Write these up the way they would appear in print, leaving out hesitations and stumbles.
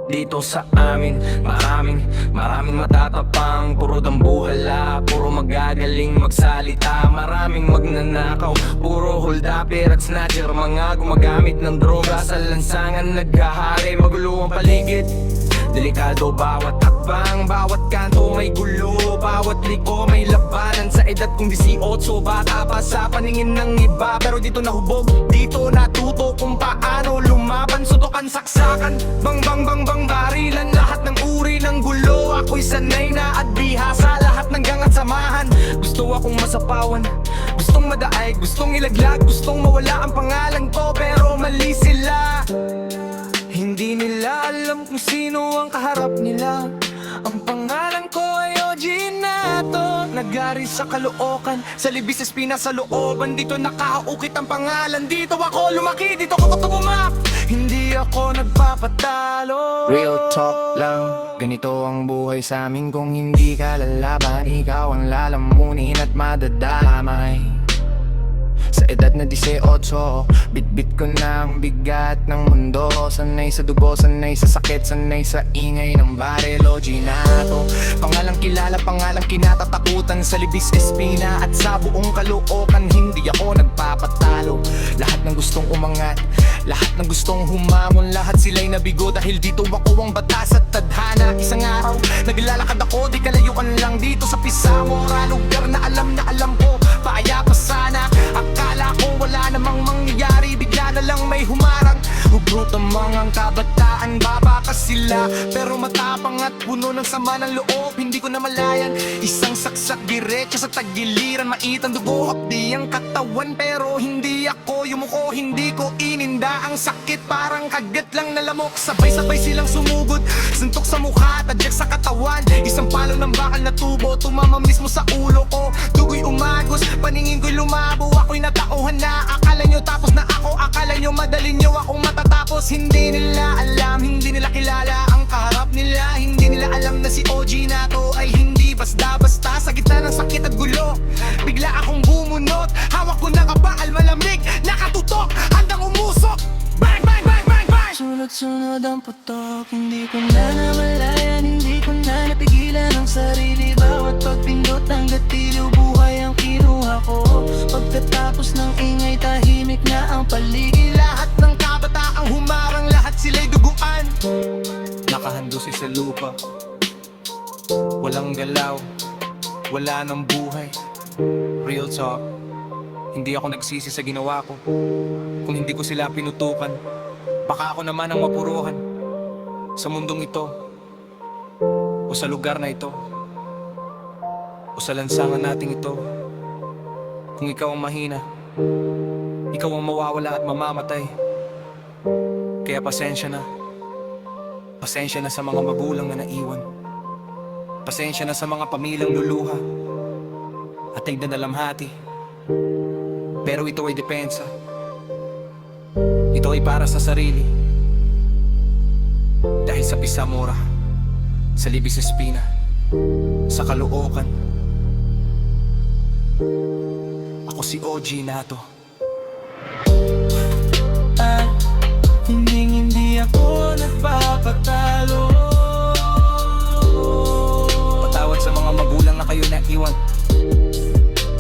Dito sa amin, maraming matatapang, puro dambuhala, puro magagaling magsalita. Maraming magnanakaw, puro holdapper at snatcher, mga gumagamit ng droga sa lansangan, naghahari, magulo ang paligid. Delikado bawat hakbang, bawat kanto may gulo, bawat liko may labanan. Sa edad kong 18, bata pa sa paningin ng iba, pero dito nahubog, dito natuto kung paano lumaban. Sutukan, saksakan, bang bang bang bang, barilan, lahat ng uri ng gulo. Ako'y sanay na at bihasa, lahat ng gang at samahan. Gusto akong masapawan, gustong madaig, gustong ilaglag, gustong mawala ang pangalan ko, pero mali sila. Hindi nila alam kung sino ang kaharap nila. Ang pangalan ko ay Ojinato, nag-ari sa Caloocan, sa Libis Espina sa looban. Dito nakaukit ang pangalan, dito ako lumaki, dito ko tutumak. Hindi ako nagpapatalo. Real talk lang, ganito ang buhay sa amin. Kung hindi ka lalaban, ikaw ang lalamunin at madadamay. Sa edad na 18, bit-bit ko na ang bigat ng mundo. Sanay sa dugo, sanay sa sakit, sanay sa ingay ng baril. Ojinato, pangalang kilala, pangalang kinatatakutan sa Libis Espina at sa buong Caloocan. Hindi ako nagpapatalo. Lahat ng gustong umangat, lahat ng gustong humamon, lahat sila'y nabigo dahil dito ako ang batas at tadhana. Isang araw, naglalakad ako, di kalayuan lang dito sa Pisamora, lugar na alam ko, paayapa sana. Akala ko wala namang mangyayari, bigla na lang may humarang. Hugrot ang mga kabataan, babakas sila, pero matapang at puno ng sama ng loob. Hindi ko na malayan, isang saksak diretso sa tagiliran. Maitang dugo, hapdi ang katawan, pero hindi ako yumuko. Hindi ko ininda ang sakit, parang kagat lang na lamok. Sabay-sabay silang sumugod, suntok sa mukha, tadyak sa katawan. Isang palo ng bakal na tubo, tumama mismo sa ulo ko. Dugo'y umagos, paningin ko'y lumabo. Ako'y natauhan na, akala nyo tapos na ako. Akala nyo madali nyo akong matatapos. Hindi nila alam, hindi nila kilala ang kaharap nila. Hindi nila alam na si Ojinato ay hindi basta-basta. Sa gitna ng sakit at gulo, bigla akong bumunot. Hawak ko na kabakal, malamig, nakatutok, handang umusok. Bang, bang, bang, bang, bang! Sunod-sunod ang putok, hindi ko na namalayan, hindi ko na napigilan ang sarili. Bawat pagpindot ng gatilyo, buhay ang kinuha ko. Pagkatapos ng ingay, tahimik na ang paligid. Lahat ng kabataang humarang, lahat sila'y duguan. Nakahandusi sa lupa, walang galaw, wala ng buhay. Real talk, hindi ako nagsisi sa ginawa ko. Kung hindi ko sila pinutukan, baka ako naman ang mapuruhan sa mundong ito, o sa lugar na ito, o sa lansangan nating ito. Kung ikaw ang mahina, ikaw ang mawawala at mamamatay. Kaya pasensya na, pasensya na sa mga magulang na naiwan, pasensya na sa mga pamilyang luluha at nagdadalamhati. Pero ito ay depensa, ito ay para sa sarili. Dahil sa Pisamora, sa Libis Espina, sa Caloocan, ako si Ojinato. At hindi ako nagpapatalo. Patawad sa mga magulang na kayo naiwan.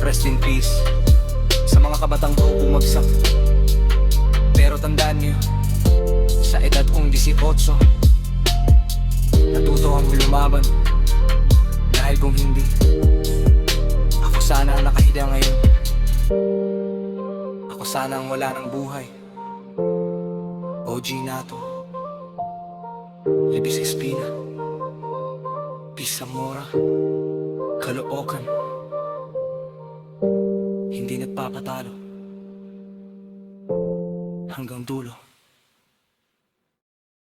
Rest in peace sa mga kabatang ko bumagsak. Pero tandaan nyo, sa edad kong 18, natuto akong lumaban. Dahil kung hindi, ako sana ang nakahiga ngayon. Ako sana ang wala ng buhay. Ojinato, Libis Espina, Pisamora, Caloocan, hindi nagpapatalo hanggang dulo.